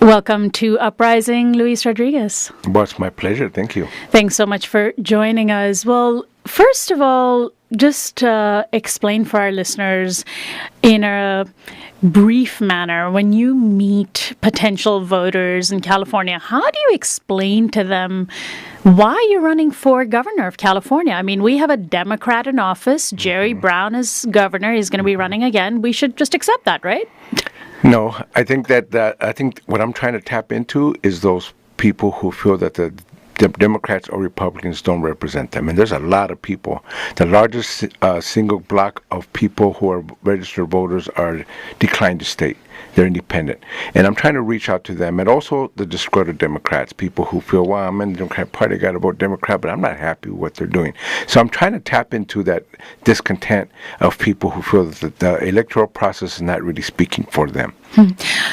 Welcome to Uprising, Luis Rodriguez. Well, it's my pleasure. Thank you. Thanks so much for joining us. Well, first of all, just explain for our listeners in a brief manner, when you meet potential voters in California, how do you explain to them why you're running for governor of California? I mean, we have a Democrat in office. Jerry Brown is governor. He's going to be running again. We should just accept that, right? No, I think I think what I'm trying to tap into is those people who feel that the Democrats or Republicans don't represent them. And there's a lot of people. The largest single block of people who are registered voters are declined to state. They're independent. And I'm trying to reach out to them, and also the disgruntled Democrats, people who feel, well, I'm in the Democrat Party, I got to vote Democrat, but I'm not happy with what they're doing. So I'm trying to tap into that discontent of people who feel that the electoral process is not really speaking for them.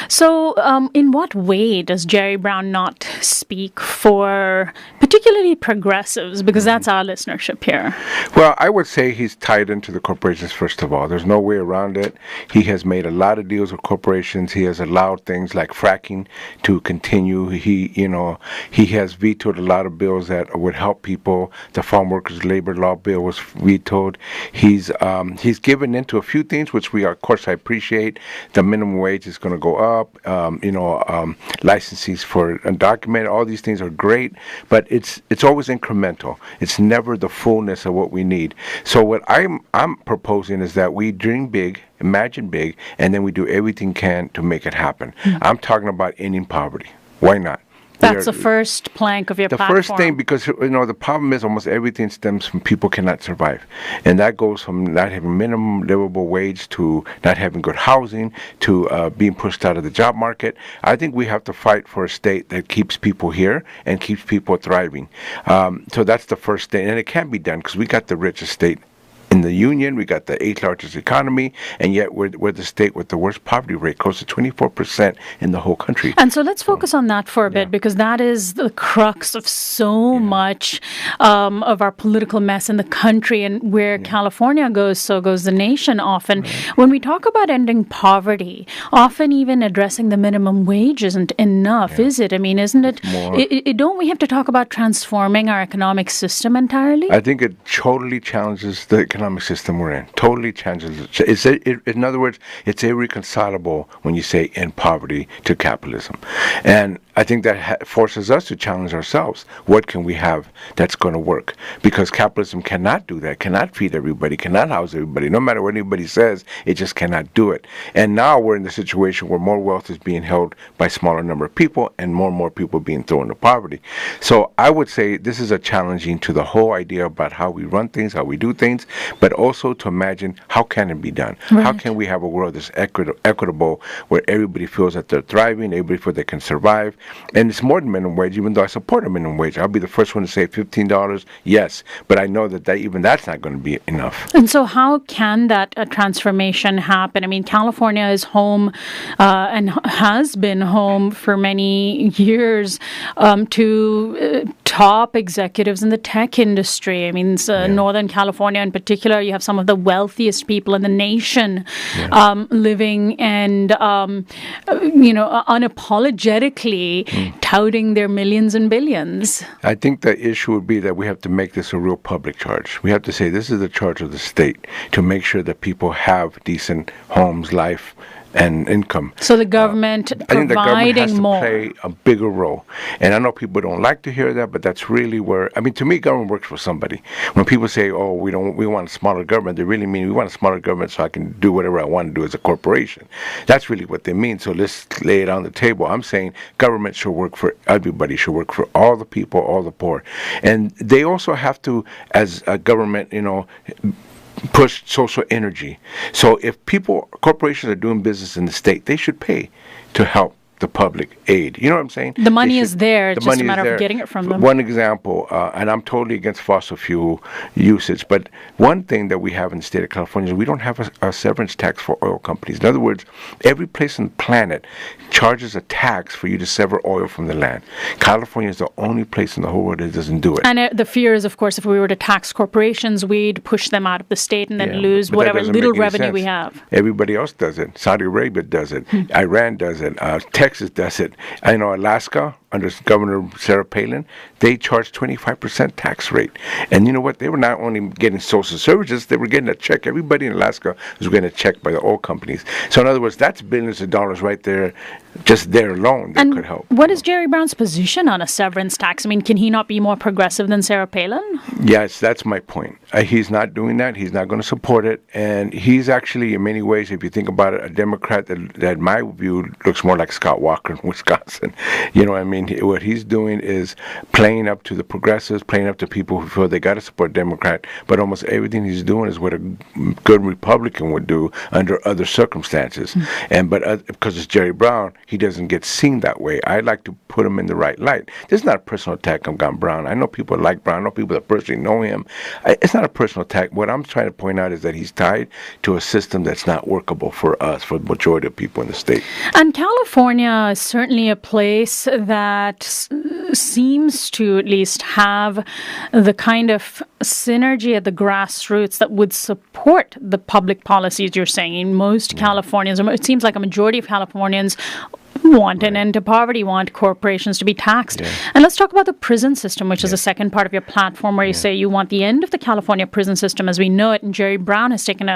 So in what way does Jerry Brown not speak for particularly progressives? Because that's our listenership here. Well, I would say he's tied into the corporations, first of all. There's no way around it. He has made a lot of deals with corporations. He has allowed things like fracking to continue. He has vetoed a lot of bills that would help people. The Farm Workers Labor Law bill was vetoed. He's given into a few things, which of course, I appreciate. The minimum wage is going to go up. Licenses for undocumented, all these things are great, but it's always incremental. It's never the fullness of what we need. So what I'm proposing is that we dream big, imagine big, and then we do everything we can to make it happen. I'm talking about ending poverty. Why not? That's the first plank of your platform. The first thing, because the problem is almost everything stems from people cannot survive, and that goes from not having minimum livable wage to not having good housing to being pushed out of the job market. I think we have to fight for a state that keeps people here and keeps people thriving. So that's the first thing, and it can be done because we got the richest state in the union. We got the 8th largest economy, and yet we're the state with the worst poverty rate, close to 24% in the whole country. And so let's focus on that for a bit, because that is the crux of so much of our political mess in the country, and where California goes, so goes the nation often. When we talk about ending poverty, often even addressing the minimum wage isn't enough, is it? I mean, isn't it? Don't we have to talk about transforming our economic system entirely? I think it totally challenges the economic system we're in. Totally challenges it. In other words, it's irreconcilable when you say end poverty to capitalism. And I think that forces us to challenge ourselves. What can we have that's going to work? Because capitalism cannot do that, cannot feed everybody, cannot house everybody. No matter what anybody says, it just cannot do it. And now we're in the situation where more wealth is being held by a smaller number of people, and more people being thrown into poverty. So I would say this is a challenging to the whole idea about how we run things, how we do things, but also to imagine how can it be done? Right. How can we have a world that's equitable, where everybody feels that they're thriving, everybody feels they can survive? And it's more than minimum wage, even though I support a minimum wage. I'll be the first one to say $15, yes, but I know that even that's not going to be enough. And so how can that transformation happen? I mean, California is home and has been home for many years to top executives in the tech industry. I mean, Northern California in particular, you have some of the wealthiest people in the nation living and, unapologetically touting their millions and billions. I think the issue would be that we have to make this a real public charge. We have to say this is the charge of the state to make sure that people have decent homes, life, and income. So the government I think the government has to more. play a bigger role. And I know people don't like to hear that, but that's really where, to me, government works for somebody. When people say, oh, we want a smaller government, they really mean we want a smaller government so I can do whatever I want to do as a corporation. That's really what they mean. So let's lay it on the table. I'm saying government should work for everybody, should work for all the people, all the poor. And they also have to, as a government, push social energy. So if corporations are doing business in the state, they should pay to help the public aid. You know what I'm saying? The money is there. It's just a matter of getting it from them. One example, and I'm totally against fossil fuel usage, but one thing that we have in the state of California is we don't have a severance tax for oil companies. In other words, every place on the planet charges a tax for you to sever oil from the land. California is the only place in the whole world that doesn't do it. And the fear is, of course, if we were to tax corporations, we'd push them out of the state and then lose whatever little revenue we have. Everybody else does it. Saudi Arabia does it. Iran does it. Texas does it. I know Alaska, under Governor Sarah Palin, they charged 25% tax rate. And you know what? They were not only getting social services, they were getting a check. Everybody in Alaska was getting a check by the oil companies. So in other words, that's billions of dollars right there, just there alone, that could help. What is Jerry Brown's position on a severance tax? I mean, can he not be more progressive than Sarah Palin? Yes, that's my point. He's not doing that. He's not going to support it. And he's actually, in many ways, if you think about it, a Democrat that in my view, looks more like Scott Walker in Wisconsin. You know what I mean? What he's doing is playing up to the progressives, playing up to people who feel they got to support Democrat, but almost everything he's doing is what a good Republican would do under other circumstances. But because it's Jerry Brown, he doesn't get seen that way. I like to put him in the right light. This is not a personal attack on Brown. I know people like Brown. I know people that personally know him. It's not a personal attack. What I'm trying to point out is that he's tied to a system that's not workable for us, for the majority of people in the state. And California is certainly a place that seems to at least have the kind of synergy at the grassroots that would support the public policies you're saying. In most Californians, it seems like a majority of Californians want an end to poverty, want corporations to be taxed. And let's talk about the prison system, which is the second part of your platform, where you say you want the end of the California prison system as we know it. And Jerry Brown has taken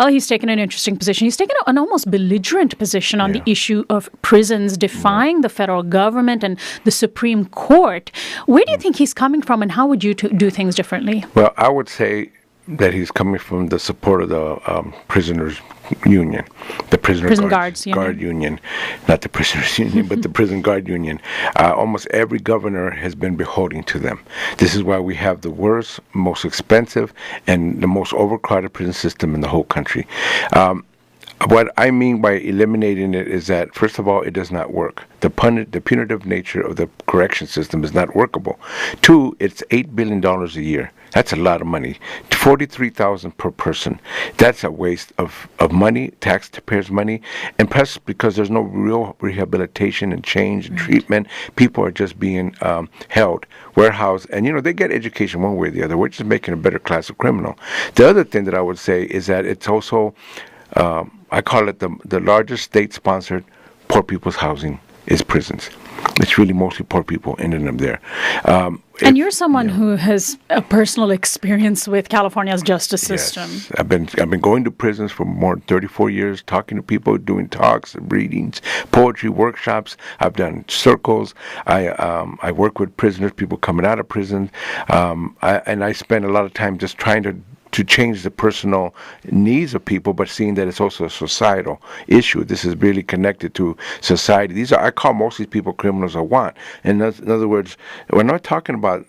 he's taken an interesting position. He's taken an almost belligerent position on the issue of prisons, defying the federal government and the Supreme Court. Where do you think he's coming from, and how would you do things differently? Well, I would say that he's coming from the support of the prisoners union, the prison guard union, not the prisoners union, but the prison guard union. Almost every governor has been beholden to them. This is why we have the worst, most expensive, and the most overcrowded prison system in the whole country. What I mean by eliminating it is that, first of all, it does not work. The punitive nature of the correction system is not workable. Two, it's $8 billion a year. That's a lot of money. $43,000 per person. That's a waste of money, taxpayers' money. And plus, because there's no real rehabilitation and change and treatment, people are just being held, warehoused. And, they get education one way or the other. We're just making a better class of criminal. The other thing that I would say is that it's also, I call it the largest state-sponsored poor people's housing is prisons. It's really mostly poor people ending up there. And you're someone who has a personal experience with California's justice system. Yes. I've been going to prisons for more than 34 years, talking to people, doing talks, readings, poetry workshops. I've done circles. I work with prisoners, people coming out of prison, and I spend a lot of time just trying to change the personal needs of people, but seeing that it's also a societal issue. This is really connected to society. I call most of these people criminals I want. In other words, we're not talking about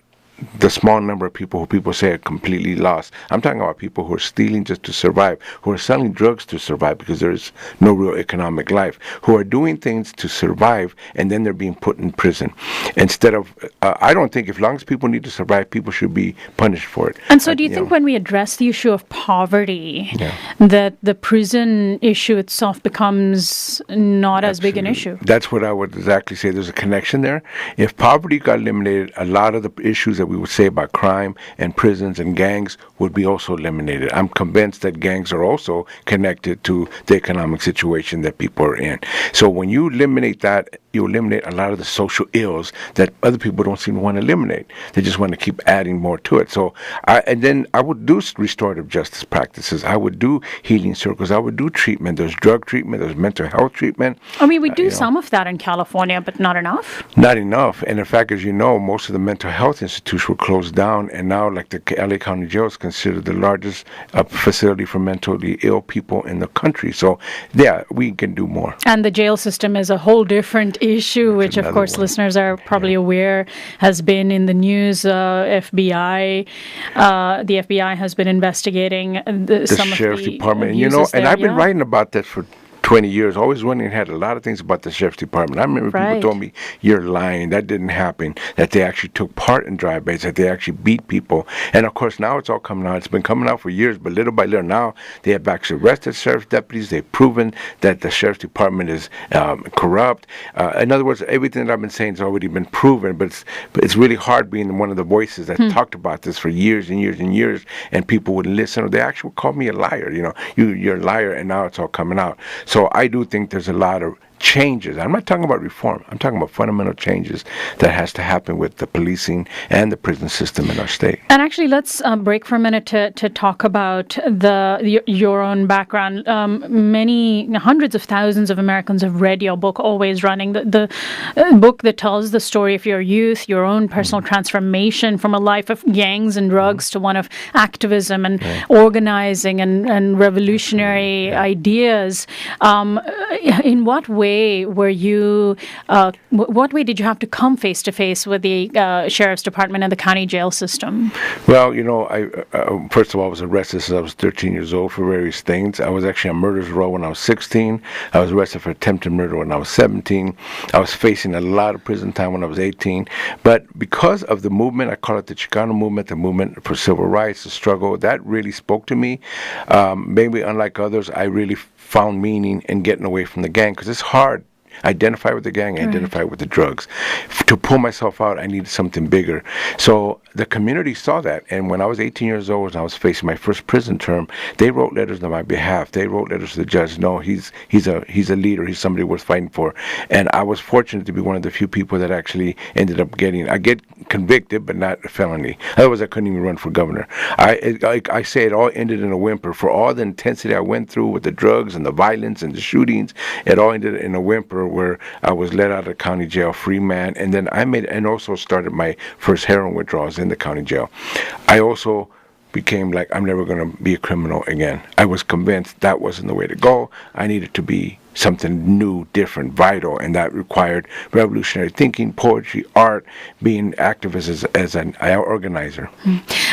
the small number of people who people say are completely lost. I'm talking about people who are stealing just to survive, who are selling drugs to survive because there is no real economic life, who are doing things to survive, and then they're being put in prison. Instead of, I don't think as long as people need to survive, people should be punished for it. And so do you think when we address the issue of poverty, that the prison issue itself becomes not as big an issue? That's what I would exactly say. There's a connection there. If poverty got eliminated, a lot of the issues that we would say about crime and prisons and gangs would be also eliminated. I'm convinced that gangs are also connected to the economic situation that people are in. So when you eliminate that, you eliminate a lot of the social ills that other people don't seem to want to eliminate. They just want to keep adding more to it. So, then I would do restorative justice practices. I would do healing circles. I would do treatment. There's drug treatment. There's mental health treatment. I mean, we do some of that in California, but not enough. Not enough. And in fact, as you know, most of the mental health institutes were closed down, and now, like the LA County Jail is considered the largest facility for mentally ill people in the country. So, yeah, we can do more. And the jail system is a whole different issue, which of course listeners are probably aware has been in the news. The FBI has been investigating some Sheriff's of the Department. abuses And there, I've been writing about that for 20 years, always running and had a lot of things about the sheriff's department. I remember people told me, you're lying, that didn't happen, that they actually took part in drive-bys, that they actually beat people. And of course, now it's all coming out. It's been coming out for years, but little by little now, they have actually arrested sheriff's deputies. They've proven that the sheriff's department is corrupt. In other words, everything that I've been saying has already been proven, but it's really hard being one of the voices that talked about this for years and years and years, and people wouldn't listen, or they actually called me a liar. You're a liar, and now it's all coming out. So I do think there's a lot of changes. I'm not talking about reform. I'm talking about fundamental changes that has to happen with the policing and the prison system in our state. And actually, let's break for a minute to talk about your own background. Hundreds of thousands of Americans have read your book, Always Running, the book that tells the story of your youth, your own personal transformation from a life of gangs and drugs to one of activism and organizing and revolutionary ideas. In what way were you, what way did you have to come face to face with the sheriff's department and the county jail system? Well, I first of all, I was arrested since I was 13 years old for various things. I was actually on murder's row when I was 16. I was arrested for attempted murder when I was 17. I was facing a lot of prison time when I was 18. But because of the movement, I call it the Chicano movement, the movement for civil rights, the struggle, that really spoke to me. Maybe unlike others, I really found meaning in getting away from the gang, because it's hard. Identify with the gang, identify with the drugs. To pull myself out, I needed something bigger. So the community saw that, and when I was 18 years old and I was facing my first prison term, they wrote letters on my behalf. They wrote letters to the judge. No, he's a leader. He's somebody worth fighting for. And I was fortunate to be one of the few people that actually ended up I get convicted, but not a felony. Otherwise, I couldn't even run for governor. I say it all ended in a whimper. For all the intensity I went through with the drugs and the violence and the shootings, it all ended in a whimper where I was let out of county jail, free man, and then I also started my first heroin withdrawals in the county jail. I also became like, I'm never going to be a criminal again. I was convinced that wasn't the way to go. I needed to be something new, different, vital, and that required revolutionary thinking, poetry, art, being activist as an organizer.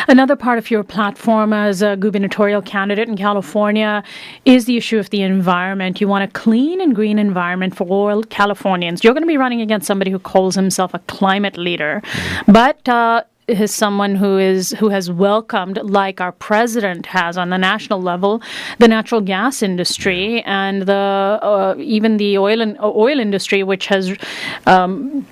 Another part of your platform as a gubernatorial candidate in California is the issue of the environment. You want a clean and green environment for all Californians. You're going to be running against somebody who calls himself a climate leader, but is someone who has welcomed, like our president has on the national level, the natural gas industry and even the oil industry, which has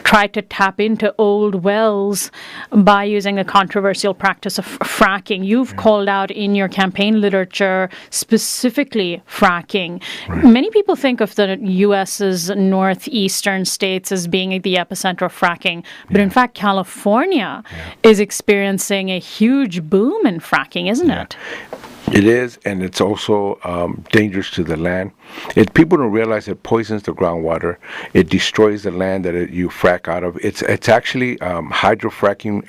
tried to tap into old wells by using the controversial practice of fracking. You've called out in your campaign literature specifically fracking. Many people think of the U.S.'s northeastern states as being the epicenter of fracking, but in fact, California is experiencing a huge boom in fracking, isn't it? It is, and it's also dangerous to the land. People don't realize it poisons the groundwater. It destroys the land that you frack out of. It's actually hydrofracking,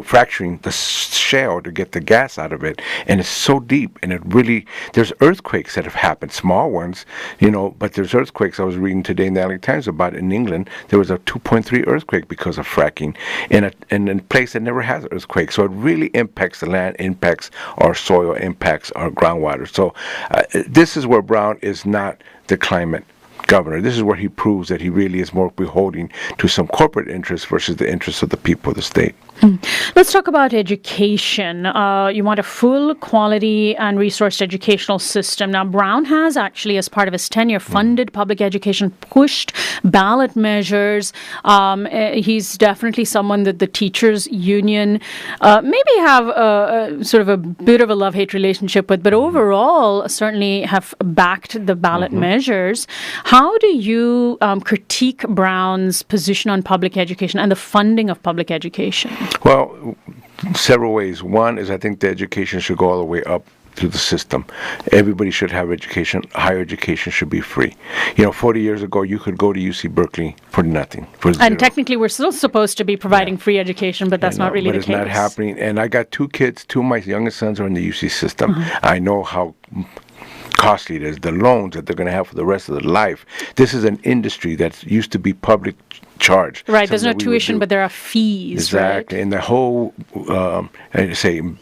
fracturing the shale to get the gas out of it. And it's so deep, and there's earthquakes that have happened, small ones, but there's earthquakes. I was reading today in the LA Times about in England, there was a 2.3 earthquake because of fracking in a place that never has earthquakes. So it really impacts the land, impacts our soil, impacts our groundwater. So this is where Brown is not the climate governor. This is where he proves that he really is more beholden to some corporate interests versus the interests of the people of the state. Let's talk about education. You want a full, quality, and resourced educational system. Now, Brown has actually, as part of his tenure, funded public education, pushed ballot measures. He's definitely someone that the teachers' union maybe have sort of a bit of a love-hate relationship with, but overall certainly have backed the ballot measures. How do you critique Brown's position on public education and the funding of public education? Well, several ways. One is I think the education should go all the way up through the system. Everybody should have education. Higher education should be free. 40 years ago, you could go to UC Berkeley for nothing. And technically, we're still supposed to be providing free education, but that's not really the case. But it's not happening. And I got two kids. Two of my youngest sons are in the UC system. I know how costly it is, the loans that they're going to have for the rest of their life. This is an industry that used to be public charge. Right, there's no tuition, but there are fees. Exactly, right? And the whole,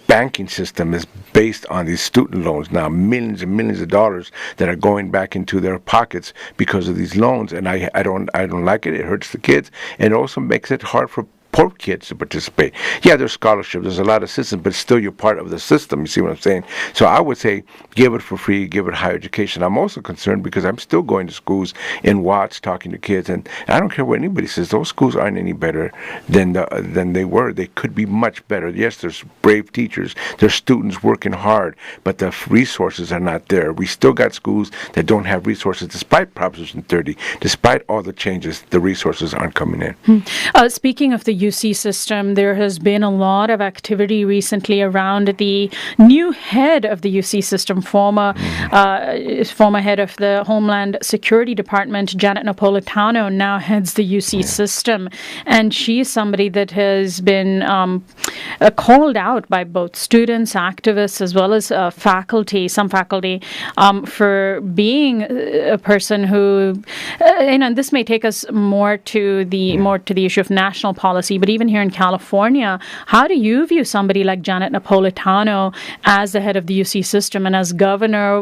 banking system is based on these student loans now, millions and millions of dollars that are going back into their pockets because of these loans. And I don't like it. It hurts the kids, and it also makes it hard for poor kids to participate. Yeah, there's scholarships, there's a lot of systems, but still you're part of the system. You see what I'm saying? So I would say give it for free, give it higher education. I'm also concerned because I'm still going to schools in Watts talking to kids, and I don't care what anybody says, those schools aren't any better than they were. They could be much better. Yes, there's brave teachers, there's students working hard, but the resources are not there. We still got schools that don't have resources despite Proposition 30, despite all the changes, the resources aren't coming in. Speaking of the UC system, there has been a lot of activity recently around the new head of the UC system, former head of the Homeland Security Department, Janet Napolitano, now heads the UC system. And she is somebody that has been called out by both students, activists, as well as some faculty, for being a person who, and this may take us more to the issue of national policy, but even here in California, how do you view somebody like Janet Napolitano as the head of the UC system and as governor?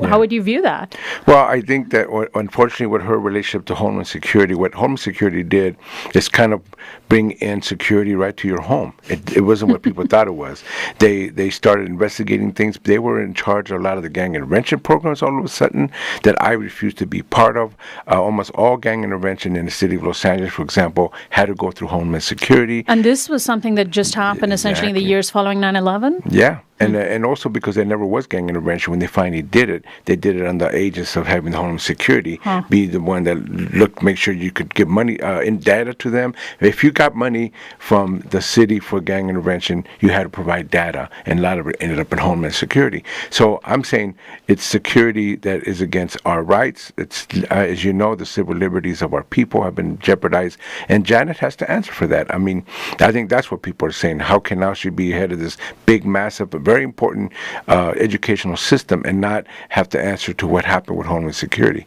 How would you view that? Well, I think that unfortunately with her relationship to Homeland Security, what Homeland Security did is kind of bring in security right to your home. It wasn't what people thought it was. They started investigating things. They were in charge of a lot of the gang intervention programs all of a sudden that I refused to be part of. Almost all gang intervention in the city of Los Angeles, for example, had to go through Homeland Security. And this was something that just happened essentially in the years following 9/11? Yeah. And also because there never was gang intervention, when they finally did it, they did it on the aegis of having the Homeland Security be the one that make sure you could give money in data to them. If you got money from the city for gang intervention, you had to provide data, and a lot of it ended up in Homeland Security. So I'm saying it's security that is against our rights. It's as you know, the civil liberties of our people have been jeopardized, and Janet has to answer for that. I mean, I think that's what people are saying. How can now she be head of this big, massive, very important educational system and not have to answer to what happened with Homeland Security?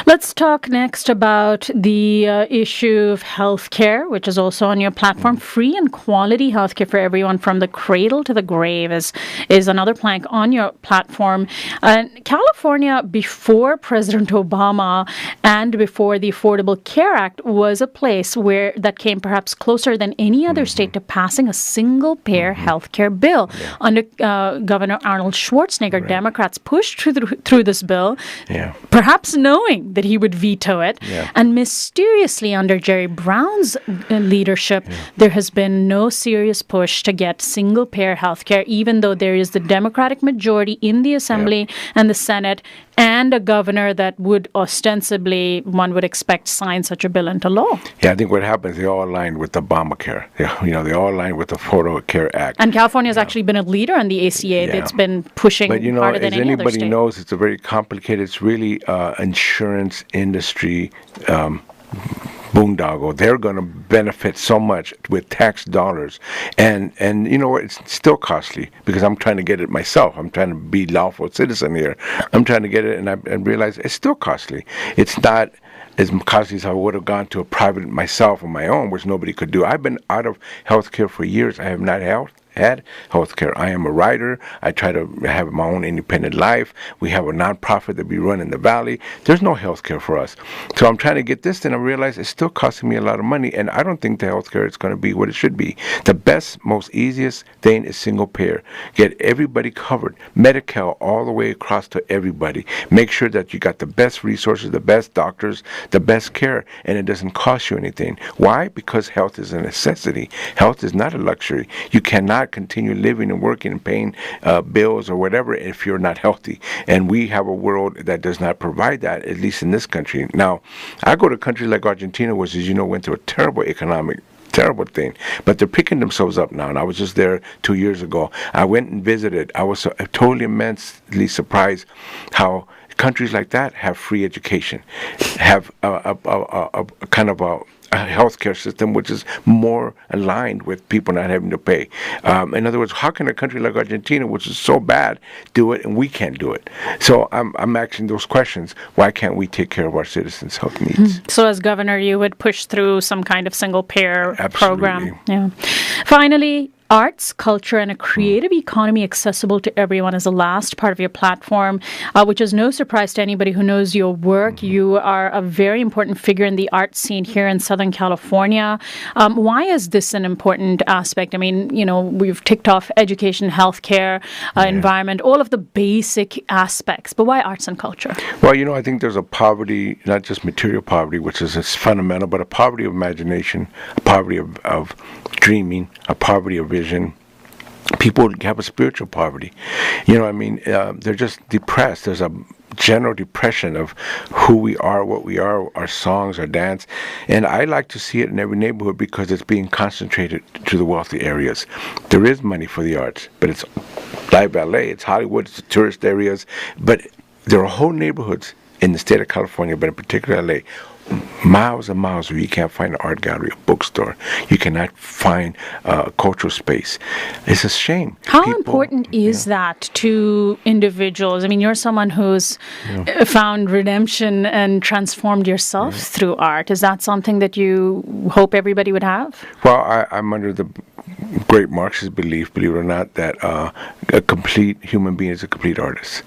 Let's talk next about the issue of healthcare, which is also on your platform. Free and quality healthcare for everyone from the cradle to the grave is another plank on your platform. California, before President Obama and before the Affordable Care Act, was a place that came perhaps closer than any other state to passing a single-payer healthcare bill. Under Governor Arnold Schwarzenegger, Democrats pushed through this bill, perhaps knowing that he would veto it. And mysteriously, under Jerry Brown's leadership, there has been no serious push to get single-payer health care, even though there is the Democratic majority in the Assembly and the Senate, and a governor that would ostensibly, one would expect, sign such a bill into law. Yeah, I think what happens, they all aligned with Obamacare. They all aligned with the Affordable Care Act. And California has actually been a leader on the ACA that's been pushing harder than any other state. But, as anybody knows, it's a very complicated, it's really insurance industry boondoggle. They're going to benefit so much with tax dollars. And you know what? It's still costly because I'm trying to get it myself. I'm trying to be lawful citizen here. I'm trying to get it, and I realize it's still costly. It's not as costly as I would have gone to a private myself on my own, which nobody could do. I've been out of healthcare for years. I have not had healthcare. I am a writer. I try to have my own independent life. We have a nonprofit that we run in the Valley. There's no healthcare for us. So I'm trying to get this, and I realize it's still costing me a lot of money, and I don't think the healthcare is going to be what it should be. The best, most easiest thing is single payer. Get everybody covered. Medi-Cal all the way across to everybody. Make sure that you got the best resources, the best doctors, the best care, and it doesn't cost you anything. Why? Because health is a necessity. Health is not a luxury. You cannot continue living and working and paying bills or whatever if you're not healthy. And we have a world that does not provide that, at least in this country. Now, I go to countries like Argentina, which, as you know, went through a terrible thing, but they're picking themselves up now. And I was just there 2 years ago. I went and visited. I was totally immensely surprised how countries like that have free education, have a kind of a healthcare system which is more aligned with people not having to pay. In other words, how can a country like Argentina, which is so bad, do it and we can't do it? So I'm asking those questions. Why can't we take care of our citizens' health needs? So as governor, you would push through some kind of single-payer program. Yeah. Finally, arts, culture, and a creative economy accessible to everyone is the last part of your platform, which is no surprise to anybody who knows your work. You are a very important figure in the art scene here in Southern California. Why is this an important aspect? I mean, we've ticked off education, healthcare, environment, all of the basic aspects, but why arts and culture? Well, I think there's a poverty, not just material poverty, which is fundamental, but a poverty of imagination, a poverty of dreaming, a poverty of vision. People have a spiritual poverty. They're just depressed. There's a general depression of who we are, what we are, our songs, our dance. And I like to see it in every neighborhood because it's being concentrated to the wealthy areas. There is money for the arts, but it's live ballet, it's Hollywood, it's the tourist areas. But there are whole neighborhoods in the state of California, but in particular LA, miles and miles where you can't find an art gallery, a bookstore. You cannot find a cultural space. It's a shame. How important is that to individuals? I mean, you're someone who's found redemption and transformed yourself through art. Is that something that you hope everybody would have? Well, I'm under the great Marxist belief, believe it or not, that a complete human being is a complete artist.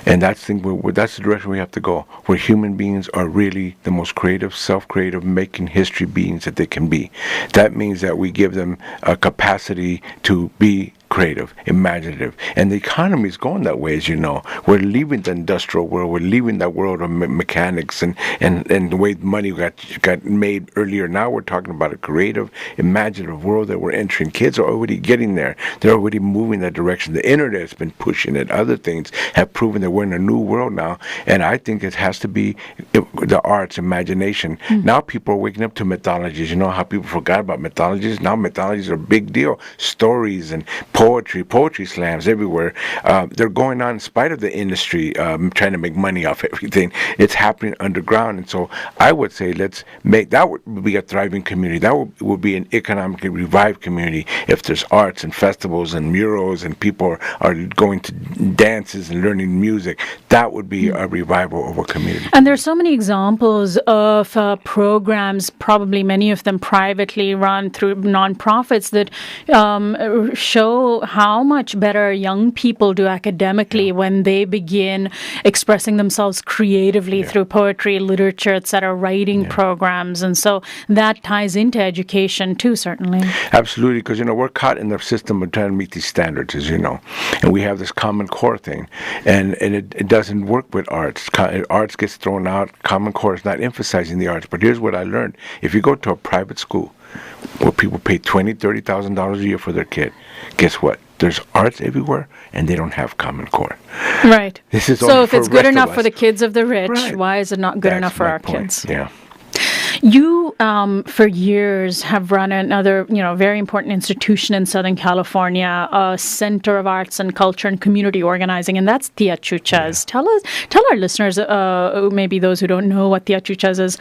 And that's the direction we have to go, where human beings are really the most creative, self-creative, making history beings that they can be. That means that we give them a capacity to be creative, imaginative. And the economy is going that way, as you know. We're leaving the industrial world. We're leaving that world of mechanics and the way money got made earlier. Now we're talking about a creative, imaginative world that we're entering. Kids are already getting there. They're already moving that direction. The internet has been pushing it. Other things have proven that we're in a new world now. And I think it has to be the arts, imagination. Now people are waking up to mythologies. You know how people forgot about mythologies? Now mythologies are a big deal. Stories and poetry slams everywhere. They're going on in spite of the industry trying to make money off everything. It's happening underground. And so I would say let's make that would be a thriving community. That would be an economically revived community if there's arts and festivals and murals and people are going to dances and learning music. That would be a revival of a community. And there's so many examples of programs, probably many of them privately run through nonprofits, that show how much better young people do academically when they begin expressing themselves creatively through poetry, literature, etc., writing programs. And so that ties into education too, certainly. Absolutely, because, we're caught in the system of trying to meet these standards, as you know. And we have this Common Core thing. And it doesn't work with arts. Arts gets thrown out. Common Core is not emphasizing the arts. But here's what I learned. If you go to a private school where people pay $20,000, $30,000 a year for their kid, guess what? There's arts everywhere, and they don't have Common Core. Right. This is so if it's good enough for the kids of the rich, why is it not good enough for our kids? Yeah. You, for years, have run another, very important institution in Southern California, a center of arts and culture and community organizing, and that's Tia Chuchas. Tell our listeners, maybe those who don't know what Tia Chuchas is,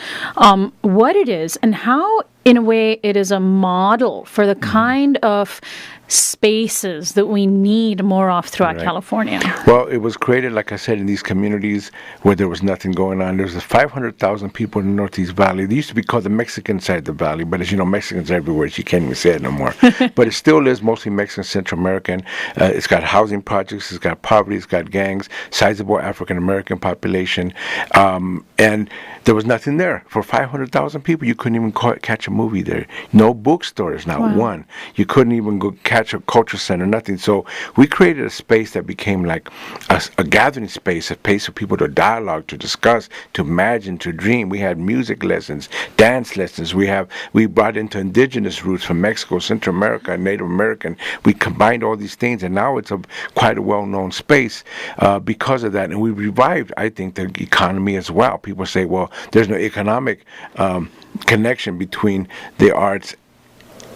what it is and how, in a way, it is a model for the kind of spaces that we need more of throughout California. Well, it was created, like I said, in these communities where there was nothing going on. There was 500,000 people in the Northeast Valley. They used to be called the Mexican side of the valley, but as you know, Mexicans are everywhere. You can't even say it no more. But it still is mostly Mexican, Central American. It's got housing projects. It's got poverty. It's got gangs, sizable African American population. And there was nothing there. For 500,000 people, you couldn't even catch a movie there. No bookstores, not one. You couldn't even go catch a culture center, nothing. So we created a space that became like a gathering space, a place for people to dialogue, to discuss, to imagine, to dream. We had music lessons, dance lessons. We brought into indigenous roots from Mexico, Central America, Native American. We combined all these things, and now it's quite a well-known space because of that. And we revived, I think, the economy as well. People say, well, there's no economic connection between the arts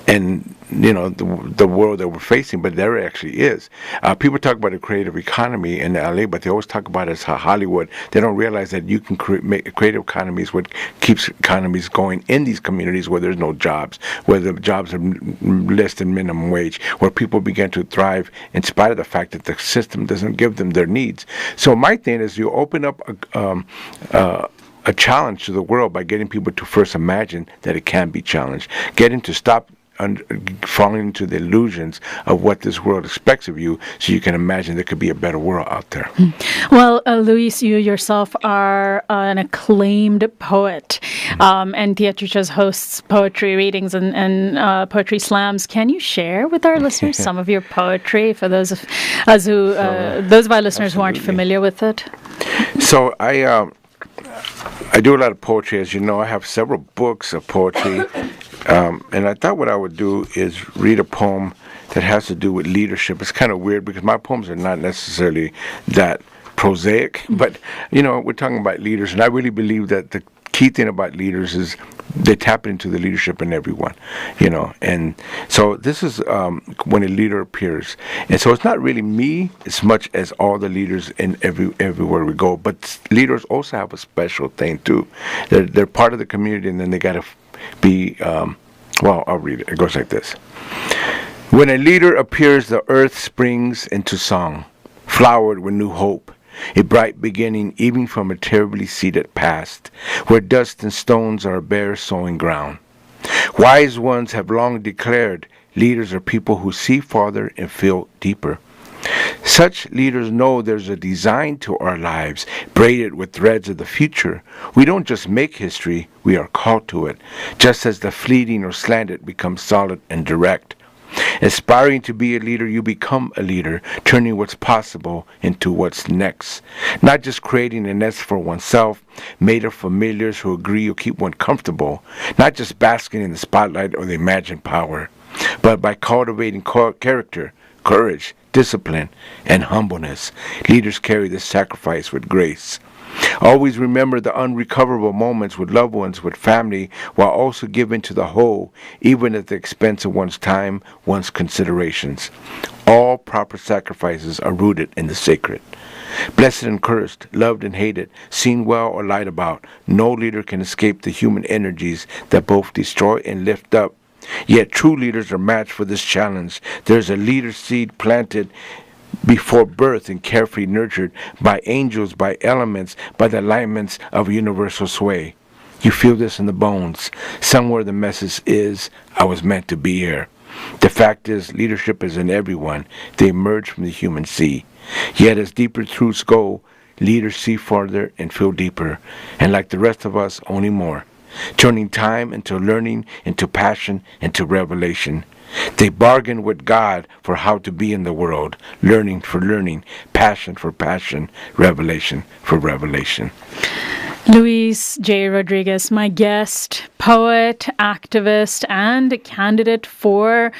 and the world that we're facing, but there actually is. People talk about a creative economy in LA, but they always talk about it as Hollywood. They don't realize that you can make a creative economy is what keeps economies going in these communities where there's no jobs, where the jobs are less than minimum wage, where people begin to thrive in spite of the fact that the system doesn't give them their needs. So my thing is, you open up a challenge to the world by getting people to first imagine that it can be challenged, getting to stop falling into the illusions of what this world expects of you, so you can imagine there could be a better world out there. Well, Luis, you yourself are an acclaimed poet, and Teatrichas hosts poetry readings and poetry slams. Can you share with our listeners some of your poetry for those of us who, those of our listeners who aren't familiar with it? So I do a lot of poetry, as you know. I have several books of poetry. And I thought what I would do is read a poem that has to do with leadership. It's kind of weird because my poems are not necessarily that prosaic, but, we're talking about leaders. And I really believe that the key thing about leaders is they tap into the leadership in everyone, And so this is when a leader appears. And so it's not really me as much as all the leaders in everywhere we go. But leaders also have a special thing, too. They're part of the community, and then they got to be, I'll read it. It goes like this. When a leader appears, the earth springs into song, flowered with new hope, a bright beginning even from a terribly seeded past, where dust and stones are a bare sowing ground. Wise ones have long declared leaders are people who see farther and feel deeper. Such leaders know there's a design to our lives, braided with threads of the future. We don't just make history, we are called to it, just as the fleeting or slanted becomes solid and direct. Aspiring to be a leader, you become a leader, turning what's possible into what's next. Not just creating a nest for oneself, made of familiars who agree or keep one comfortable. Not just basking in the spotlight or the imagined power, but by cultivating character, courage, discipline, and humbleness. Leaders carry this sacrifice with grace. Always remember the unrecoverable moments with loved ones, with family, while also giving to the whole, even at the expense of one's time, one's considerations. All proper sacrifices are rooted in the sacred. Blessed and cursed, loved and hated, seen well or lied about, no leader can escape the human energies that both destroy and lift up. Yet true leaders are matched for this challenge. There's a leader seed planted before birth and carefully nurtured by angels, by elements, by the alignments of universal sway. You feel this in the bones. Somewhere the message is, I was meant to be here. The fact is, leadership is in everyone. They emerge from the human sea. Yet as deeper truths go, leaders see farther and feel deeper, and like the rest of us, only more. Turning time into learning, into passion, into revelation. They bargain with God for how to be in the world, learning for learning, passion for passion, revelation for revelation. Luis J. Rodriguez, my guest, poet, activist, and candidate for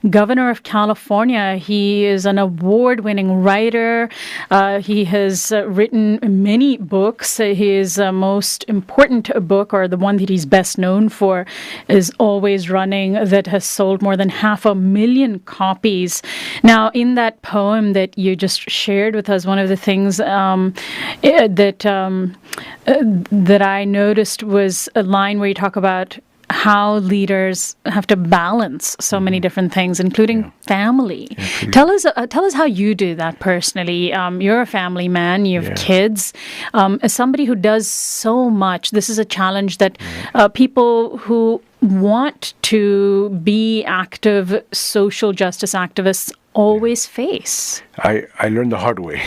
Governor of California. He is an award-winning writer. He has written many books. His most important book, or the one that he's best known for, is Always Running, that has sold more than 500,000 copies. Now, in that poem that you just shared with us, one of the things that I noticed was a line where you talk about how leaders have to balance so many different things, including family. Tell us how you do that personally. You're a family man. You have kids. As somebody who does so much, this is a challenge that people who want to be active social justice activists always face. I learned the hard way.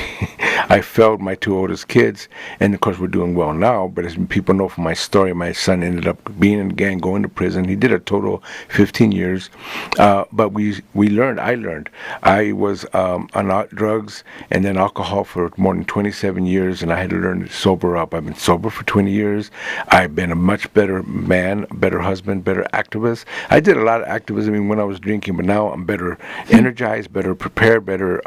I failed my two oldest kids, and of course we're doing well now, but as people know from my story, my son ended up being in a gang, going to prison. He did a total 15 years, but I learned. I was on drugs and then alcohol for more than 27 years, and I had to learn to sober up. I've been sober for 20 years. I've been a much better man, better husband, better activist. I did a lot of activism when I was drinking, but now I'm better energized, better better prepared, better,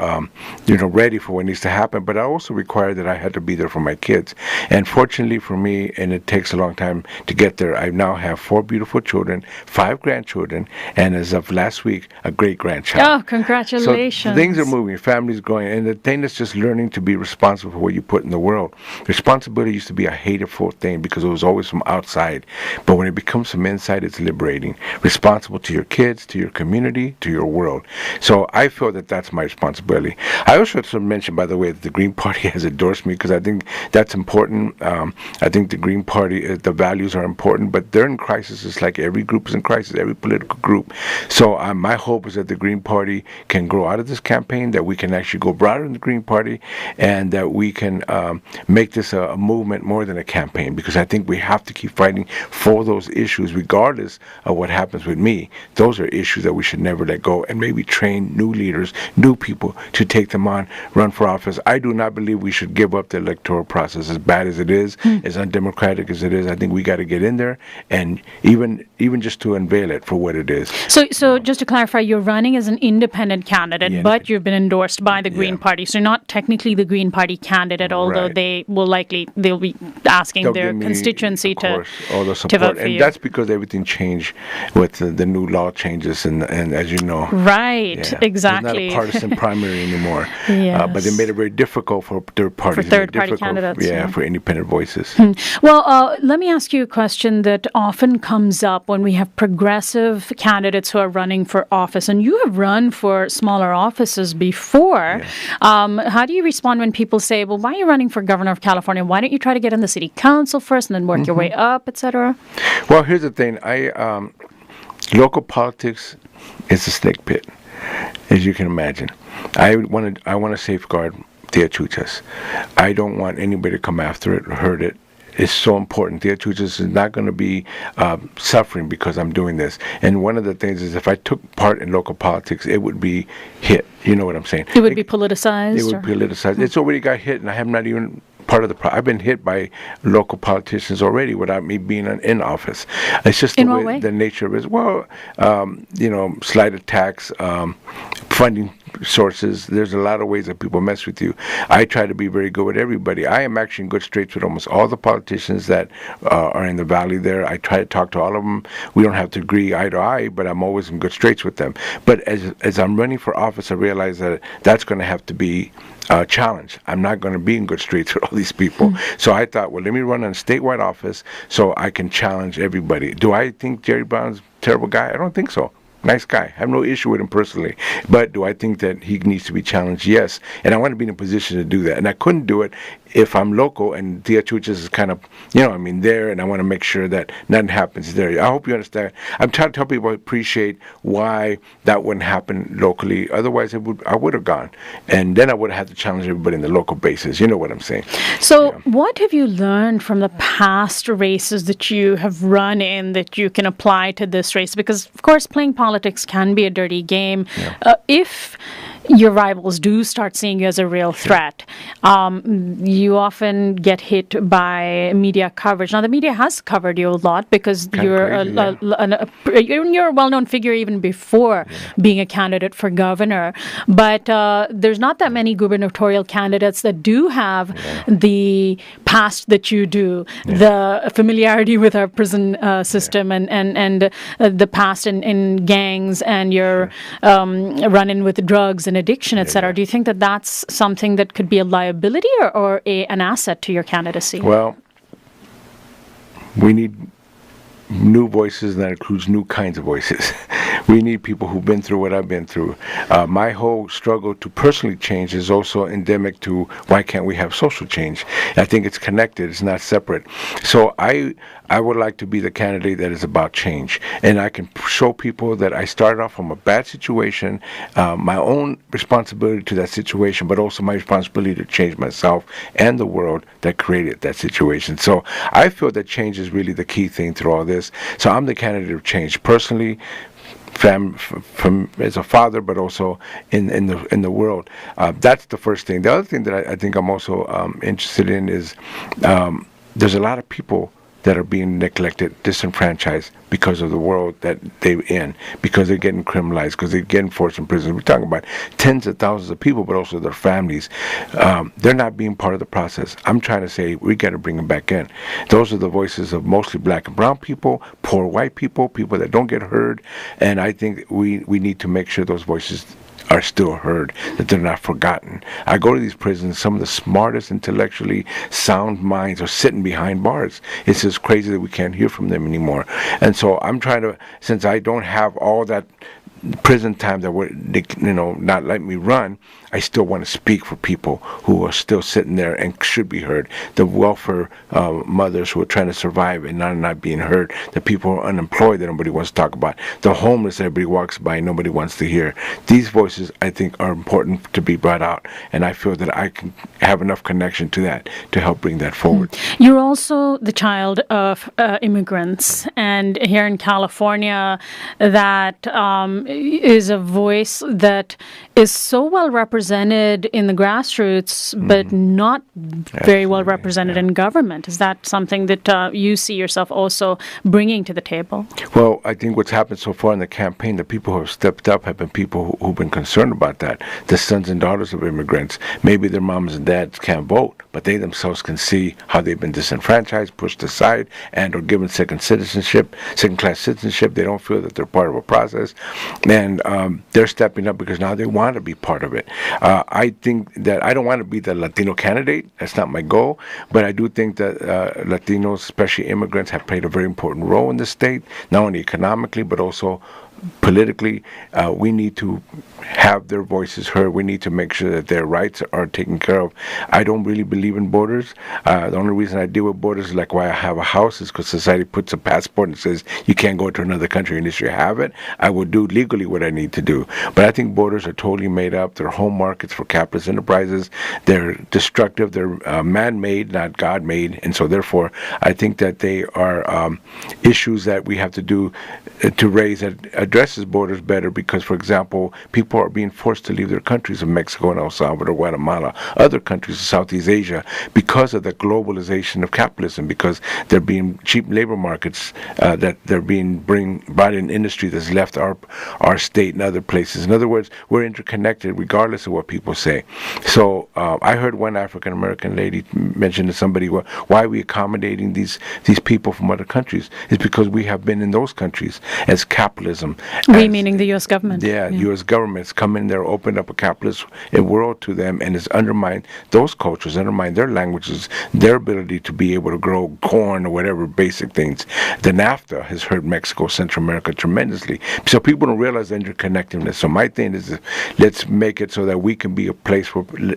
ready for what needs to happen. But I also required that I had to be there for my kids. And fortunately for me, and it takes a long time to get there, I now have 4 beautiful children, 5 grandchildren, and as of last week, a great-grandchild. Oh, congratulations. So things are moving, family's growing, and the thing is just learning to be responsible for what you put in the world. Responsibility used to be a hateful thing because it was always from outside. But when it becomes from inside, it's liberating. Responsible to your kids, to your community, to your world. So I feel that that's my responsibility. I also have to mention, by the way, that the Green Party has endorsed me because I think that's important. I think the Green Party, the values are important, but they're in crisis. It's like every group is in crisis, every political group. So my hope is that the Green Party can grow out of this campaign, that we can actually go broader in the Green Party, and that we can make this a movement more than a campaign, because I think we have to keep fighting for those issues regardless of what happens with me. Those are issues that we should never let go, and maybe train new leaders, new people to take them on, run for office. I do not believe we should give up the electoral process, as bad as it is, as undemocratic as it is. I think we got to get in there, and even just to unveil it for what it is. So just to clarify, you're running as an independent candidate, but you've been endorsed by the Green Party. So you're not technically the Green Party candidate, although they'll be asking their constituency to vote for you. That's because everything changed with the new law changes, and as you know. Right, exactly. It's not a partisan primary anymore. Yes. But they made it very difficult for third parties. For third-party candidates. Yeah, for independent voices. Well, let me ask you a question that often comes up when we have progressive candidates who are running for office, and you have run for smaller offices before. Yeah. How do you respond when people say, well, why are you running for governor of California? Why don't you try to get in the city council first and then work your way up, etc.? Well, here's the thing. Local politics is a snake pit, as you can imagine. I want to safeguard Tia Chuchas. I don't want anybody to come after it or hurt it. It's so important. Tia Chuchas is not going to be suffering because I'm doing this. And one of the things is, if I took part in local politics, it would be hit. You know what I'm saying? It would be politicized? It would be politicized. It's already got hit, and I have not even part of the I've been hit by local politicians already without me being in office. It's just the nature of it. Well, slight attacks, funding sources. There's a lot of ways that people mess with you. I try to be very good with everybody. I am actually in good straits with almost all the politicians that are in the valley there. I try to talk to all of them. We don't have to agree eye to eye, but I'm always in good straits with them. But as I'm running for office, I realize that that's going to have to be challenge. I'm not going to be in good streets with all these people. So I thought, well, let me run a statewide office so I can challenge everybody. Do I think Jerry Brown's a terrible guy? I don't think so. Nice guy. I have no issue with him personally. But do I think that he needs to be challenged? Yes. And I want to be in a position to do that. And I couldn't do it if I'm local and Tia Chuchas is kind of, there, and I want to make sure that nothing happens there. I hope you understand. I'm trying to tell people I appreciate why that wouldn't happen locally. Otherwise, I would have gone. And then I would have had to challenge everybody in the local basis. You know what I'm saying? So what have you learned from the past races that you have run in that you can apply to this race? Because, of course, playing politics can be a dirty game. Yeah. If your rivals do start seeing you as a real threat, you often get hit by media coverage. Now, the media has covered you a lot because you're a well-known figure even before being a candidate for governor. But there's not that many gubernatorial candidates that do have the past that you do, the familiarity with our prison system and the past in gangs and your run-in with drugs and addiction, etc. Do you think that that's something that could be a liability or an asset to your candidacy? Well, we need new voices, and that includes new kinds of voices. We need people who've been through what I've been through. My whole struggle to personally change is also endemic to why can't we have social change? I think it's connected. It's not separate. So I would like to be the candidate that is about change. And I can show people that I started off from a bad situation, my own responsibility to that situation, but also my responsibility to change myself and the world that created that situation. So I feel that change is really the key thing through all this. So I'm the candidate of change. Personally, from as a father, but also in the world. That's the first thing. The other thing that I think I'm also interested in is there's a lot of people that are being neglected, disenfranchised because of the world that they're in, because they're getting criminalized, because they're getting forced in prison. We're talking about tens of thousands of people, but also their families. They're not being part of the process. I'm trying to say we got to bring them back in. Those are the voices of mostly black and brown people, poor white people, people that don't get heard, and I think we need to make sure those voices are still heard, that they're not forgotten. I go to these prisons, some of the smartest, intellectually sound minds are sitting behind bars. It's just crazy that we can't hear from them anymore. And so I'm trying to, since I don't have all that prison time that not letting me run, I still want to speak for people who are still sitting there and should be heard. The welfare mothers who are trying to survive and not being heard. The people who are unemployed that nobody wants to talk about. The homeless everybody walks by and nobody wants to hear. These voices, I think, are important to be brought out, and I feel that I can have enough connection to that to help bring that forward. You're also the child of immigrants, and here in California, that is a voice that is so well represented in the grassroots, but not very well represented in government. Is that something that you see yourself also bringing to the table? Well, I think what's happened so far in the campaign, the people who have stepped up have been people who've been concerned about that. The sons and daughters of immigrants. Maybe their moms and dads can't vote, but they themselves can see how they've been disenfranchised, pushed aside, and are given second-class citizenship. They don't feel that they're part of a process, and they're stepping up because now they want to be part of it. I think that I don't want to be the Latino candidate. That's not my goal. But I do think that Latinos, especially immigrants, have played a very important role in the state, not only economically, but also politically. We need to have their voices heard. We need to make sure that their rights are taken care of. I don't really believe in borders. The only reason I deal with borders is like why I have a house is because society puts a passport and says you can't go to another country unless you have it. I will do legally what I need to do. But I think borders are totally made up. They're home markets for capitalist enterprises. They're destructive. They're man-made, not God-made. And so therefore, I think that they are issues that we have to do to raise that addresses borders better because, for example, people are being forced to leave their countries of Mexico and El Salvador, Guatemala, other countries of Southeast Asia because of the globalization of capitalism, because they're being cheap labor markets, that they're being brought in industry that's left our state and other places. In other words, we're interconnected regardless of what people say. So I heard one African-American lady mention to somebody, well, why are we accommodating these people from other countries? It's because we have been in those countries as capitalism. We meaning the U.S. government. Yeah, U.S. government's come in there, opened up a capitalist world to them, and has undermined those cultures, undermined their languages, their ability to be able to grow corn or whatever basic things. The NAFTA has hurt Mexico, Central America tremendously. So people don't realize the interconnectedness. So my thing is, let's make it so that we can be a place where the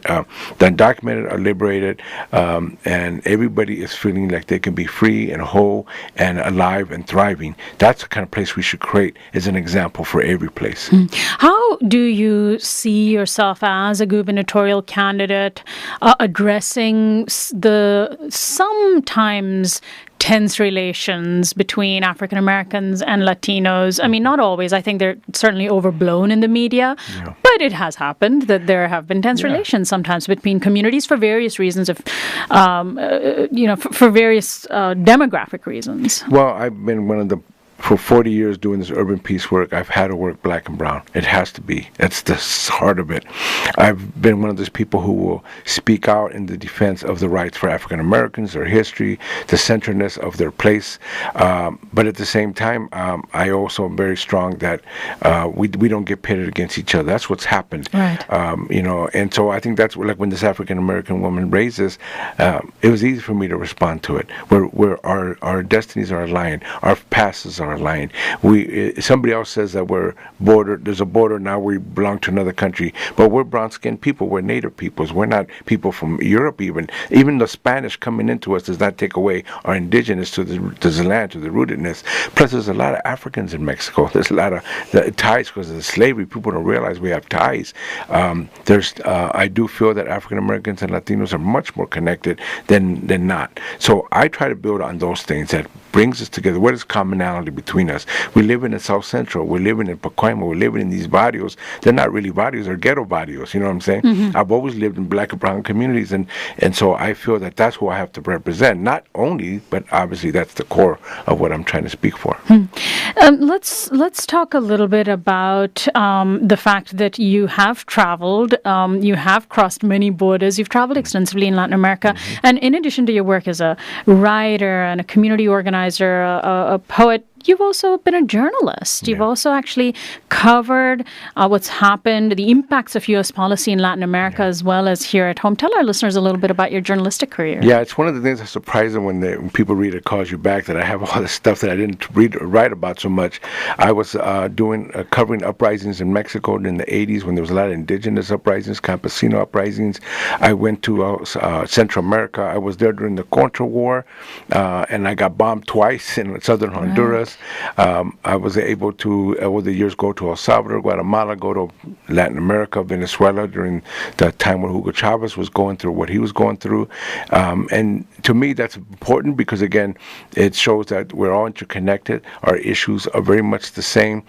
undocumented are liberated, and everybody is feeling like they can be free and whole and alive and thriving. That's the kind of place we should create as an example for every place. How do you see yourself as a gubernatorial candidate addressing the sometimes tense relations between African Americans and Latinos? I mean, not always. I think they're certainly overblown in the media, but it has happened that there have been tense relations sometimes between communities for various reasons, for various demographic reasons. Well, I've been for 40 years doing this urban peace work, I've had to work black and brown. It has to be. That's the heart of it. I've been one of those people who will speak out in the defense of the rights for African Americans, their history, the centeredness of their place. But at the same time, I also am very strong that we don't get pitted against each other. That's what's happened. Right. And so I think that's like when this African American woman raised this, it was easy for me to respond to it. Where our destinies are aligned, our pasts are aligned. Somebody else says that we're border. There's a border now. We belong to another country, but we're brown-skinned people. We're native peoples. We're not people from Europe. Even the Spanish coming into us does not take away our indigenous to the land, to the rootedness. Plus, there's a lot of Africans in Mexico. There's a lot of ties because of the slavery. People don't realize we have ties. I do feel that African Americans and Latinos are much more connected than not. So I try to build on those things that brings us together. What is commonality between between us. We're living in South Central. We're living in Pacoima. We're living in these barrios. They're not really barrios. They're ghetto barrios. You know what I'm saying? I've always lived in black and brown communities, and so I feel that that's who I have to represent. Not only, but obviously that's the core of what I'm trying to speak for. Let's talk a little bit about the fact that you have traveled, you have crossed many borders, you've traveled extensively in Latin America, and in addition to your work as a writer and a community organizer, a poet, you've also been a journalist. You've also actually covered what's happened, the impacts of U.S. policy in Latin America as well as here at home. Tell our listeners a little bit about your journalistic career. Yeah, it's one of the things that's surprising when people read It Calls You Back, that I have all this stuff that I didn't write about so much. I was covering uprisings in Mexico in the 80s when there was a lot of indigenous uprisings, campesino uprisings. I went to Central America. I was there during the Contra War, and I got bombed twice in southern Honduras. I was able to, over the years, go to El Salvador, Guatemala, go to Latin America, Venezuela during the time when Hugo Chavez was going through what he was going through. And to me, that's important because, again, it shows that we're all interconnected. Our issues are very much the same.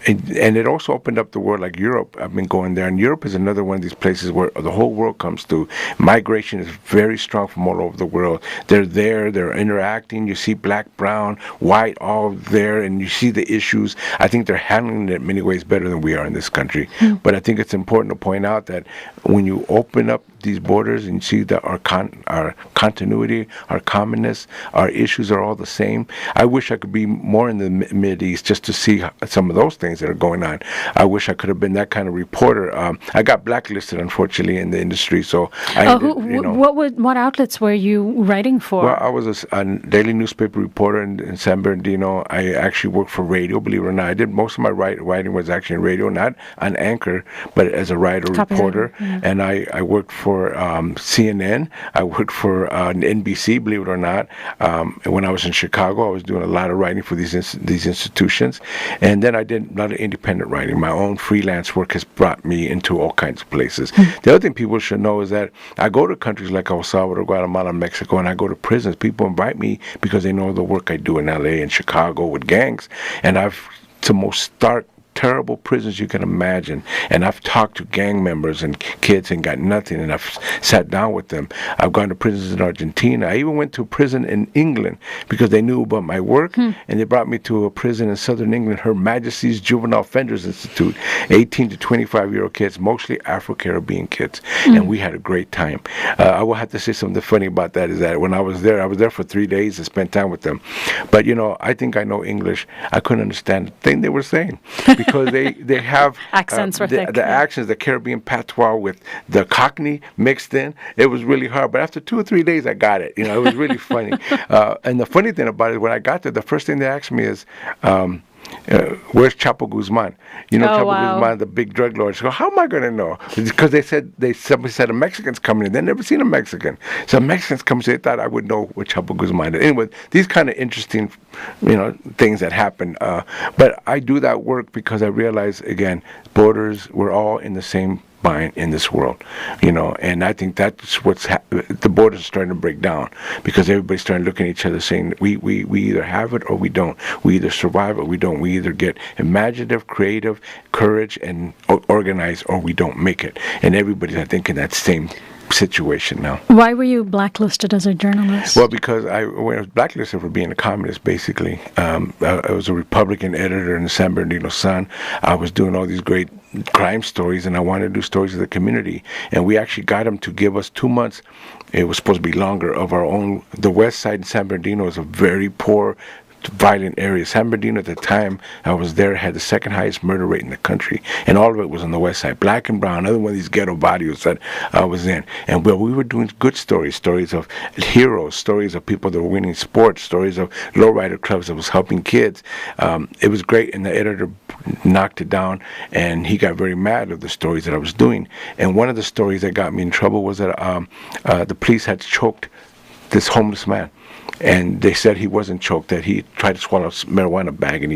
And it also opened up the world, like Europe. I've been going there, and Europe is another one of these places where the whole world comes to. Migration is very strong from all over the world. They're there, they're interacting. You see black, brown, white, all there, and you see the issues. I think they're handling it in many ways better than we are in this country. But I think it's important to point out that when you open up these borders and you see that our continuity, our commonness, our issues are all the same. I wish I could be more in the Mideast just to see some of those things that are going on. I wish I could have been that kind of reporter. I got blacklisted, unfortunately, in the industry. So, what outlets were you writing for? Well, I was a daily newspaper reporter in San Bernardino. I actually worked for radio, believe it or not. I did most of my writing was actually in radio, not on anchor, but as a writer, reporter. And I worked for CNN. I worked for NBC, believe it or not. When I was in Chicago, I was doing a lot of writing for these institutions. And then I did a lot of independent writing. My own freelance work has brought me into all kinds of places. The other thing people should know is that I go to countries like El Salvador, Guatemala, Mexico, and I go to prisons. People invite me because they know the work I do in LA and Chicago with gangs. And I've the most stark, terrible prisons you can imagine, and I've talked to gang members and kids and got nothing, and I've sat down with them. I've gone to prisons in Argentina. I even went to a prison in England because they knew about my work, and they brought me to a prison in southern England, Her Majesty's Juvenile Offenders Institute, 18 to 25-year-old kids, mostly Afro-Caribbean kids, and we had a great time. I will have to say something funny about that, is that when I was there for 3 days and spent time with them. But, I think I know English. I couldn't understand the thing they were saying. Because they have accents the accents, the Caribbean patois with the Cockney mixed in. It was really hard, but after 2 or 3 days, I got it. It was really funny. And the funny thing about it, when I got there, the first thing they asked me is, where's Chapo Guzman? Chapo Guzman, the big drug lord. So how am I going to know? Because somebody said a Mexican's coming in. They'd never seen a Mexican. So Mexicans come, so they thought I would know where Chapo Guzman is. Anyway, these kind of interesting, things that happen. But I do that work because I realize, again, borders, we're all in the same bind in this world, and I think that's what's the borders are starting to break down because everybody's starting to look at each other saying we either have it or we don't. We either survive or we don't. We either get imaginative, creative, courage, and organize, or we don't make it. And everybody's, I think, in that same situation now. Why were you blacklisted as a journalist? Well, because I was blacklisted for being a communist, basically. I was a Republican editor in the San Bernardino Sun. I was doing all these great crime stories, and I wanted to do stories of the community. And we actually got them to give us 2 months. It was supposed to be longer, of our own. The west side in San Bernardino is a very poor, violent area. San Bernardino at the time I was there had the second highest murder rate in the country, and all of it was on the west side. Black and brown, another one of these ghetto barrios that I was in. And we were doing good stories of heroes, stories of people that were winning sports, stories of lowrider clubs that was helping kids. It was great, and the editor knocked it down, and he got very mad at the stories that I was doing. And one of the stories that got me in trouble was that the police had choked this homeless man. And they said he wasn't choked, that he tried to swallow a marijuana bag and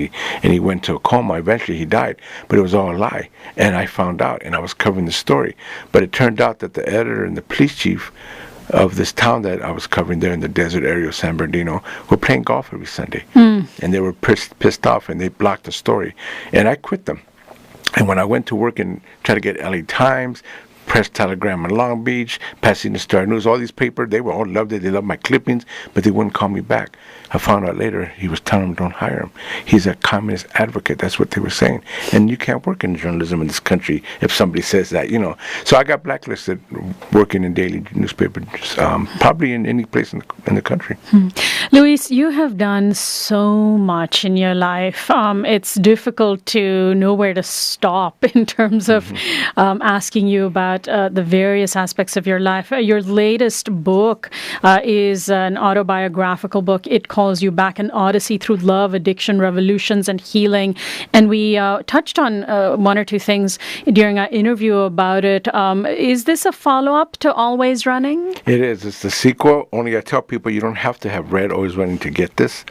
he went to a coma. Eventually he died, but it was all a lie. And I found out, and I was covering the story. But it turned out that the editor and the police chief of this town that I was covering there in the desert area of San Bernardino were playing golf every Sunday. And they were pissed off, and they blocked the story. And I quit them. And when I went to work and tried to get LA Times, Press Telegram in Long Beach, Pasadena Star News, all these papers, they were all loved it. They loved my clippings, but they wouldn't call me back. I found out later he was telling them don't hire him. He's a communist advocate. That's what they were saying. And you can't work in journalism in this country if somebody says that, you know. So I got blacklisted working in daily newspapers, probably in any place in the country. Luis, you have done so much in your life. It's difficult to know where to stop in terms of asking you about the various aspects of your life. Your latest book is an autobiographical book. It calls you back, an odyssey through love, addiction, revolutions, and healing. And we touched on one or two things during our interview about it. Is this a follow-up to Always Running? It is. It's the sequel. Only I tell people you don't have to have read Always Running to get this.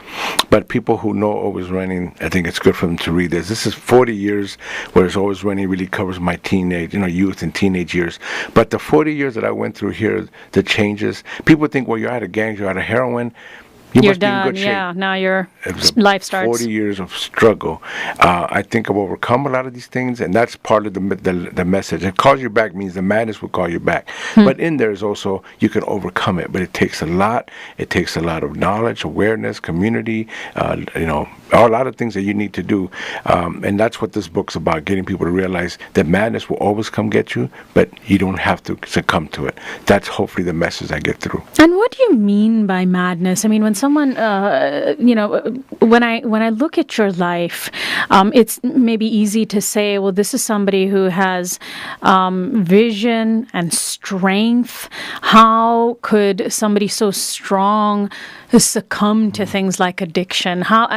But people who know Always Running, I think it's good for them to read this. This is 40 years, whereas Always Running really covers my youth and teenage years. But the 40 years that I went through here, the changes, people think, well, you're out of gangs, you're out of heroin. You're done, yeah. Now your life starts. 40 years of struggle. I think I've overcome a lot of these things, and that's part of the message. It calls you back means the madness will call you back. But in there is also, you can overcome it, but it takes a lot. It takes a lot of knowledge, awareness, community, a lot of things that you need to do. And that's what this book's about, getting people to realize that madness will always come get you, but you don't have to succumb to it. That's hopefully the message I get through. And what do you mean by madness? I mean, when someone, when I look at your life, it's maybe easy to say, well, this is somebody who has vision and strength. How could somebody so strong succumb to things like addiction? How,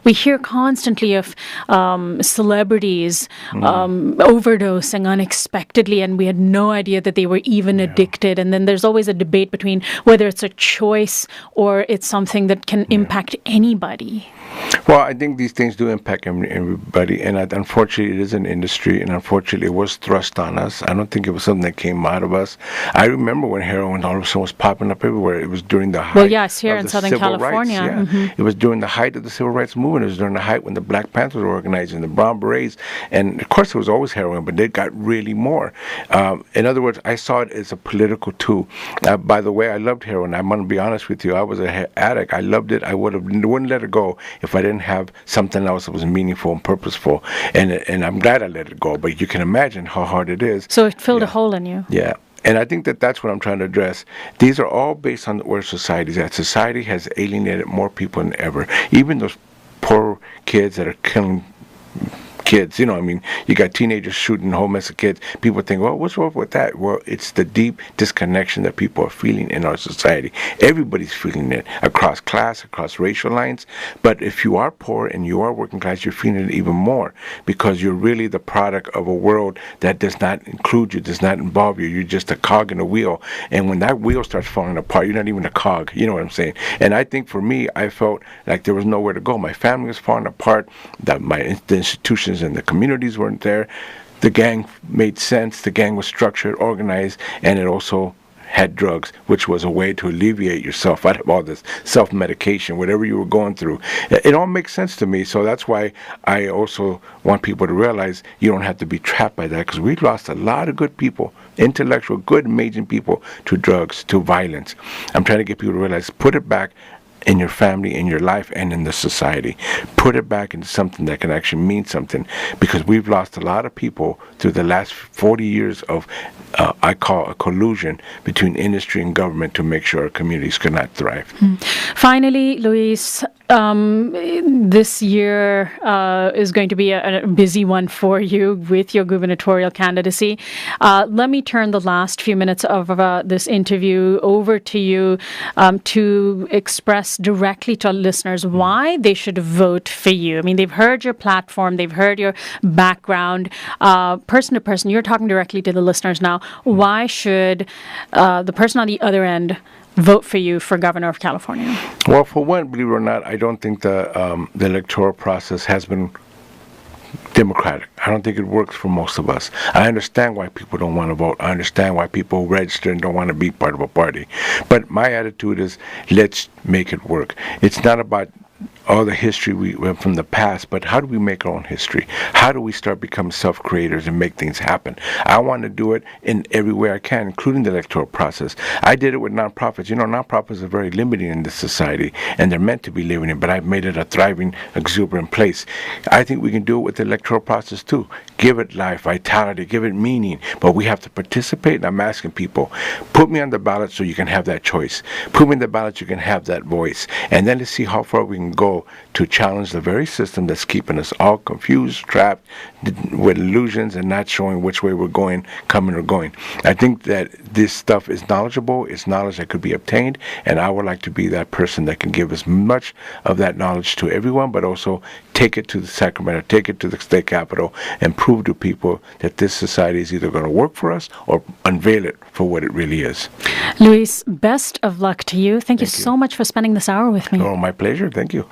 we hear constantly of celebrities overdosing unexpectedly, and we had no idea that they were even addicted. And then there's always a debate between whether it's a choice or it's something that can impact anybody. Well, I think these things do impact everybody, and unfortunately, it is an industry, and unfortunately, it was thrust on us. I don't think it was something that came out of us. I remember when heroin all of a sudden was popping up everywhere. It was during the height. Well, yes, here in Southern California. Rights, It was during the height of the civil rights movement. It was during the height when the Black Panthers were organizing, the Brown Berets, and of course, it was always heroin, but they got really more. In other words, I saw it as a political tool. By the way, I loved heroin. I'm going to be honest with you. I was an addict. I loved it. I wouldn't let it go if I didn't have something else that was meaningful and purposeful. And I'm glad I let it go, but you can imagine how hard it is. So it filled a hole in you. Yeah. And I think that's what I'm trying to address. These are all based on where society's at. Society has alienated more people than ever. Even those poor kids that are killing kids, you got teenagers shooting a whole mess of kids. People think, well, what's wrong with that? Well, it's the deep disconnection that people are feeling in our society. Everybody's feeling it across class, across racial lines. But if you are poor and you are working class, you're feeling it even more because you're really the product of a world that does not include you, does not involve you. You're just a cog in a wheel. And when that wheel starts falling apart, you're not even a cog. You know what I'm saying? And I think for me, I felt like there was nowhere to go. My family was falling apart. The institutions and the communities weren't there. The gang made sense. The gang was structured, organized, and it also had drugs, which was a way to alleviate yourself out of all this self-medication, whatever you were going through. It all makes sense to me, so that's why I also want people to realize you don't have to be trapped by that, because we've lost a lot of good people, intellectual, good, amazing people, to drugs, to violence. I'm trying to get people to realize, put it back in your family, in your life, and in the society. Put it back into something that can actually mean something, because we've lost a lot of people through the last 40 years of, I call a collusion between industry and government to make sure our communities could not thrive. Finally, Luis, this year is going to be a busy one for you with your gubernatorial candidacy. Let me turn the last few minutes of this interview over to you to express directly to our listeners why they should vote for you. I mean, they've heard your platform, they've heard your background. Person to person, you're talking directly to the listeners now. Why should the person on the other end vote for you for governor of California? Well, for one, believe it or not, I don't think the electoral process has been democratic. I don't think it works for most of us. I understand why people don't want to vote. I understand why people register and don't want to be part of a party. But my attitude is, let's make it work. It's not about all the history we went from the past, but how do we make our own history? How do we start becoming self-creators and make things happen? I want to do it in every way I can, including the electoral process. I did it with nonprofits. You know, nonprofits are very limiting in this society, and they're meant to be limiting, but I've made it a thriving, exuberant place. I think we can do it with the electoral process too. Give it life, vitality, give it meaning, but we have to participate, and I'm asking people, put me on the ballot so you can have that choice. Put me on the ballot so you can have that voice, and then let's see how far we can go to challenge the very system that's keeping us all confused, trapped with illusions and not showing which way we're going, coming or going. I think that this stuff is knowledgeable. It's knowledge that could be obtained, and I would like to be that person that can give as much of that knowledge to everyone, but also take it to the Sacramento, take it to the state capitol, and prove to people that this society is either going to work for us or unveil it for what it really is. Luis, best of luck to you. Thank you so much for spending this hour with me. Oh, my pleasure. Thank you.